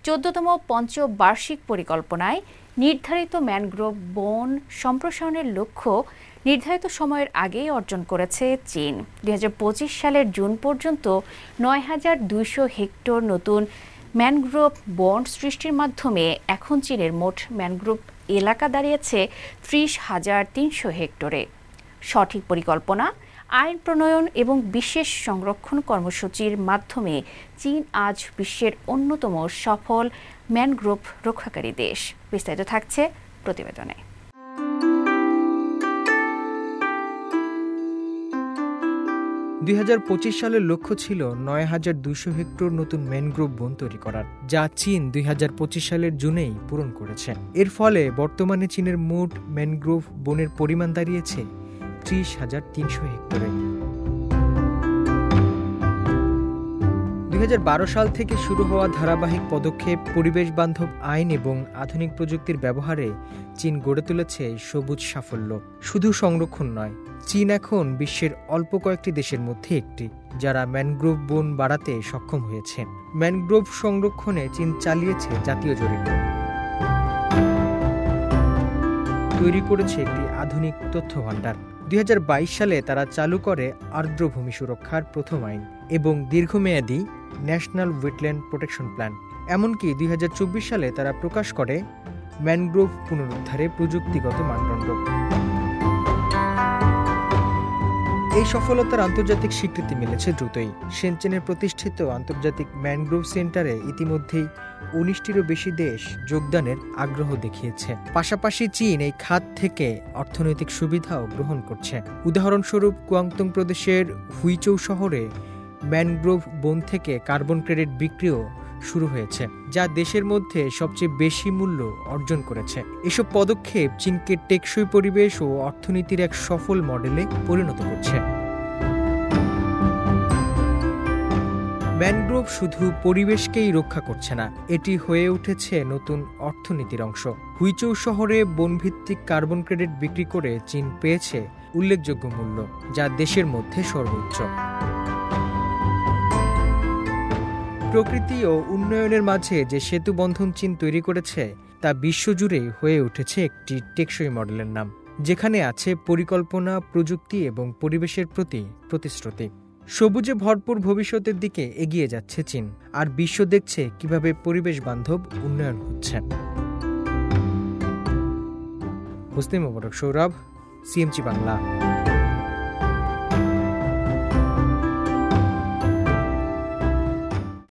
14তম পঞ্চবার্ষিক পরিকল্পনায় নির্ধারিত ম্যানগ্রোভ বন সম্প্রসারণের লক্ষ্য নির্ধারিত সময়ের আগেই অর্জন করেছে চীন। 2025 সালের জুন পর্যন্ত 9,200 হেক্টর নতুন ম্যানগ্রোভ বন সৃষ্টির মাধ্যমে এখন চীনের মোট ম্যানগ্রোভ এলাকা দাঁড়িয়েছে 30,300 হেক্টরে। সঠিক পরিকল্পনা, আইন প্রণয়ন এবং বিশেষ সংরক্ষণ কর্মসূচির মাধ্যমে চীন আজ বিশ্বের অন্যতম সফল ম্যানগ্রোভ রক্ষাকারী দেশ। বিস্তারিত থাকছে প্রতিবেদনে। 2025 সালের লক্ষ্য ছিল 9,200 হেক্টর নতুন ম্যানগ্রোভ বন তৈরি করার, যা চীন 2025 সালের জুনেই পূরণ করেছে। এর ফলে বর্তমানে চীনের মোট ম্যানগ্রোভ বনের পরিমাণ দাঁড়িয়েছে 30,300 হেক্টরে। 2012 সাল থেকে শুরু হওয়া ধারাবাহিক পদক্ষেপ, পরিবেশ বান্ধব আইন এবং আধুনিক প্রযুক্তির ব্যবহারে চীন গড়ে তুলেছে সবুজ সাফল্য। শুধু সংরক্ষণ নয়, চীন এখন বিশ্বের অল্প কয়েকটি দেশের মধ্যে একটি যারা ম্যানগ্রোভ বন বাড়াতে সক্ষম হয়েছে। ম্যানগ্রোভ সংরক্ষণে চীন চালিয়েছে জাতীয় জরিপ, তৈরি করেছে একটি আধুনিক তথ্য ভাণ্ডার। 2022 সালে তারা চালু করে আর্দ্রভূমি সুরক্ষার প্রথম আইন এবং দীর্ঘমেয়াদী ন্যাশনাল ওয়েটল্যান্ড প্রোটেকশন প্ল্যান। এমনকি 2024 সালে তারা প্রকাশ করে ম্যানগ্রোভ পুনরুদ্ধারে প্রযুক্তিগত মানদণ্ড। এই সফলতার আন্তর্জাতিক স্বীকৃতি মিলেছে দ্রুতই। শেনচেনের প্রতিষ্ঠিত আন্তর্জাতিক ম্যানগ্রোভ সেন্টারে ইতিমধ্যেই 19টিরও বেশি দেশ যোগদানের আগ্রহ দেখিয়েছে। পাশাপাশি চীন এই খাত থেকে অর্থনৈতিক সুবিধাও গ্রহণ করছে। উদাহরণস্বরূপ, কুয়াংতুং প্রদেশের হুইচৌ শহরে ম্যানগ্রোভ বন থেকে কার্বন ক্রেডিট বিক্রিও শুরু হয়েছে, যা দেশের মধ্যে সবচেয়ে বেশি মূল্য অর্জন করেছে। এসব পদক্ষেপ চীনকে টেকসই পরিবেশ ও অর্থনীতির এক সফল মডেলে পরিণত করছে। ম্যানগ্রোভ শুধু পরিবেশকেই রক্ষা করছে না, এটি হয়ে উঠেছে নতুন অর্থনীতির অংশ। হুইচৌ শহরে বনভিত্তিক কার্বন ক্রেডিট বিক্রি করে চীন পেয়েছে উল্লেখযোগ্য মূল্য, যা দেশের মধ্যে সর্বোচ্চ। প্রকৃতি ও উন্নয়নের মাঝে যে সেতু বন্ধন চীন তৈরি করেছে তা বিশ্বজুড়ে হয়ে উঠেছে একটি টেকসই মডেলের নাম, যেখানে আছে পরিকল্পনা, প্রযুক্তি এবং পরিবেশের প্রতি প্রতিশ্রুতি। সবুজে ভরপুর ভবিষ্যতের দিকে এগিয়ে যাচ্ছে চীন, আর বিশ্ব দেখছে কিভাবে পরিবেশ বান্ধব উন্নয়ন হচ্ছে। হোসনে মোবারক সৌরভ, সিএমজি বাংলা।